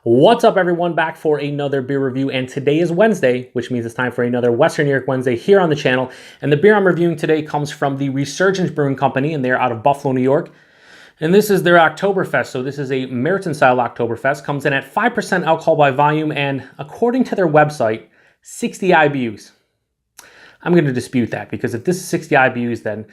What's up, everyone? Back for another beer review, and today is Wednesday, which means it's time for another Western New York Wednesday here on the channel. And the beer I'm reviewing today comes from the Resurgence Brewing Company, and they're out of Buffalo, New York. And this is their Oktoberfest. So this is a Märzen-style Oktoberfest. Comes in at 5% alcohol by volume, and according to their website, 60 IBUs. I'm going to dispute that, because if this is 60 IBUs, then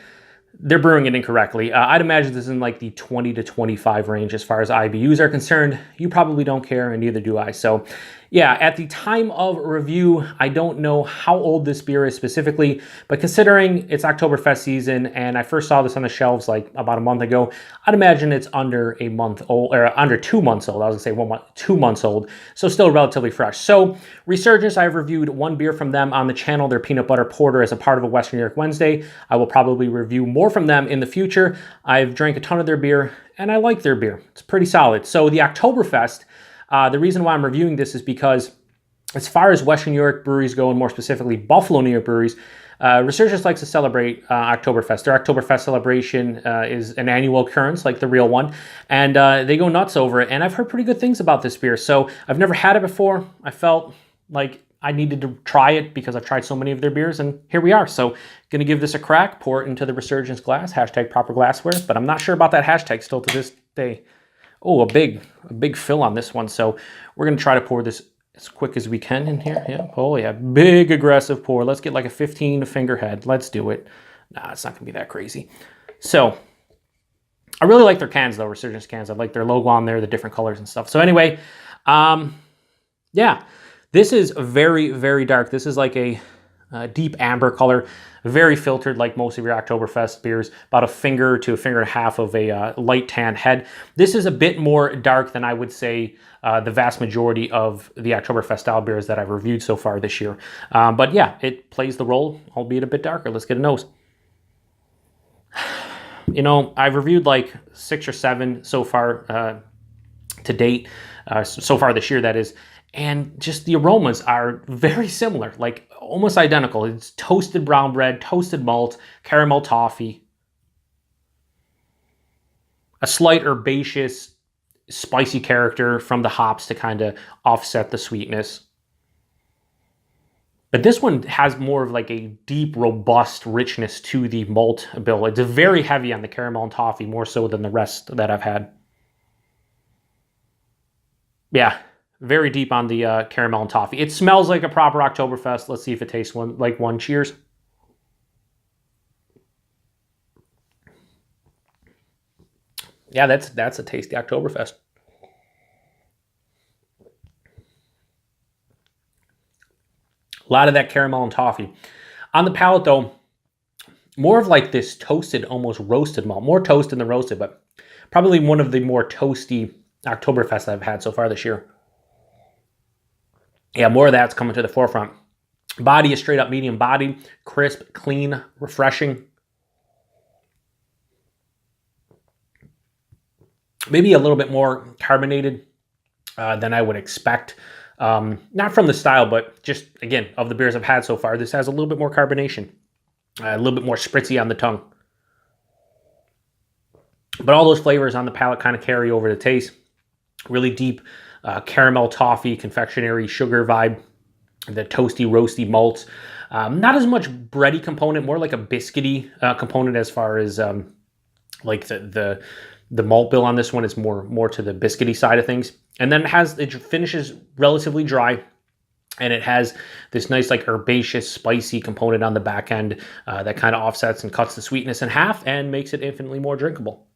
they're brewing it incorrectly. I'd imagine this is in like the 20 to 25 range as far as IBUs are concerned. You probably don't care, and neither do I. So yeah, at the time of review, I don't know how old this beer is specifically, but considering it's Oktoberfest season and I first saw this on the shelves like about a month ago, I'd imagine it's under a month old, or under 2 months old. I was gonna say 1 month, 2 months old, so still relatively fresh. So Resurgence, I've reviewed one beer from them on the channel, their Peanut Butter Porter, as a part of a Western New York Wednesday. I will probably review more from them in the future. I've drank a ton of their beer, and I like their beer. It's pretty solid. So the Oktoberfest, the reason why I'm reviewing this is because as far as Western New York breweries go, and more specifically Buffalo, New York breweries, Resurgence likes to celebrate Oktoberfest. Their Oktoberfest celebration is an annual occurrence, like the real one, and they go nuts over it. And I've heard pretty good things about this beer. So I've never had it before. I felt like I needed to try it because I've tried so many of their beers, and here we are. So going to give this a crack, pour it into the Resurgence glass, hashtag proper glassware, but I'm not sure about that hashtag still to this day. Oh, a big fill on this one. So we're going to try to pour this as quick as we can in here. Yeah. Oh, yeah. Big aggressive pour. Let's get like a 15 finger head. Let's do it. Nah, it's not going to be that crazy. So I really like their cans, though, Resurgence cans. I like their logo on there, the different colors and stuff. So anyway, yeah, this is very, very dark. This is like a deep amber color, very filtered like most of your Oktoberfest beers, about a finger to a finger and a half of a light tan head. This is a bit more dark than I would say the vast majority of the Oktoberfest style beers that I've reviewed so far this year. But yeah, it plays the role, albeit a bit darker. Let's get a nose. You know, I've reviewed like 6 or 7 so far to date, so far this year, that is. And just the aromas are very similar, like almost identical. It's toasted brown bread, toasted malt, caramel toffee, a slight herbaceous, spicy character from the hops to kind of offset the sweetness. But this one has more of like a deep, robust richness to the malt bill. It's very heavy on the caramel and toffee, more so than the rest that I've had. Yeah. Very deep on the caramel and toffee. It smells like a proper Oktoberfest. Let's see if it tastes like one. Cheers. Yeah, that's a tasty Oktoberfest. A lot of that caramel and toffee. On the palate, though, more of like this toasted, almost roasted malt. More toasted than roasted, but probably one of the more toasty Oktoberfests I've had so far this year. Yeah, more of that's coming to the forefront. Body is straight up medium body, crisp, clean, refreshing. Maybe a little bit more carbonated than I would expect. Not from the style, but just, again, of the beers I've had so far, this has a little bit more carbonation. A little bit more spritzy on the tongue. But all those flavors on the palate kind of carry over the taste. Really deep caramel, toffee, confectionery, sugar vibe, the toasty, roasty malts. Not as much bready component, more like a biscuity component as far as like the malt bill on this one is more to the biscuity side of things. And then it finishes relatively dry, and it has this nice like herbaceous, spicy component on the back end that kind of offsets and cuts the sweetness in half and makes it infinitely more drinkable.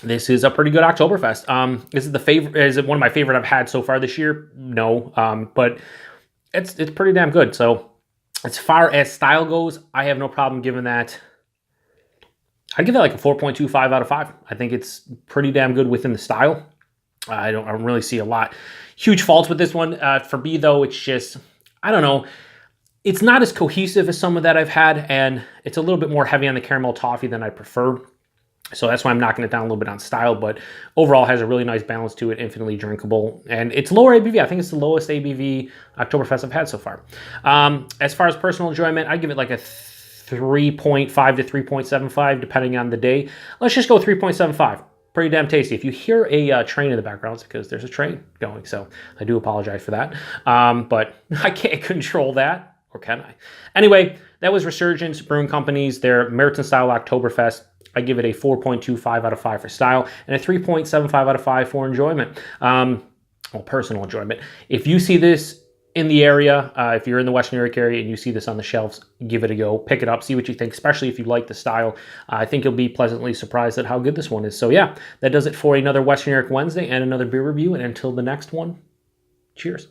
This is a pretty good Oktoberfest. Is it one of my favorite I've had so far this year? No, but it's pretty damn good. So as far as style goes, I have no problem giving that. I'd give that like a 4.25 out of 5. I think it's pretty damn good within the style. I don't really see a lot huge faults with this one. For me though, it's just, I don't know. It's not as cohesive as some of that I've had, and it's a little bit more heavy on the caramel toffee than I prefer. So that's why I'm knocking it down a little bit on style, but overall has a really nice balance to it, infinitely drinkable. And it's lower ABV. I think it's the lowest ABV Oktoberfest I've had so far. As far as personal enjoyment, I'd give it like a 3.5 to 3.75, depending on the day. Let's just go 3.75. pretty damn tasty. If you hear a train in the background, it's because there's a train going, so I do apologize for that. But I can't control that, or can I? Anyway, that was Resurgence Brewing Company's, their Märzen-style Oktoberfest. I give it a 4.25 out of 5 for style and a 3.75 out of 5 for enjoyment. Well, personal enjoyment. If you see this in the area, if you're in the Western New York area and you see this on the shelves, give it a go, pick it up, see what you think, especially if you like the style. I think you'll be pleasantly surprised at how good this one is. So yeah, that does it for another Western New York Wednesday and another beer review. And until the next one, cheers.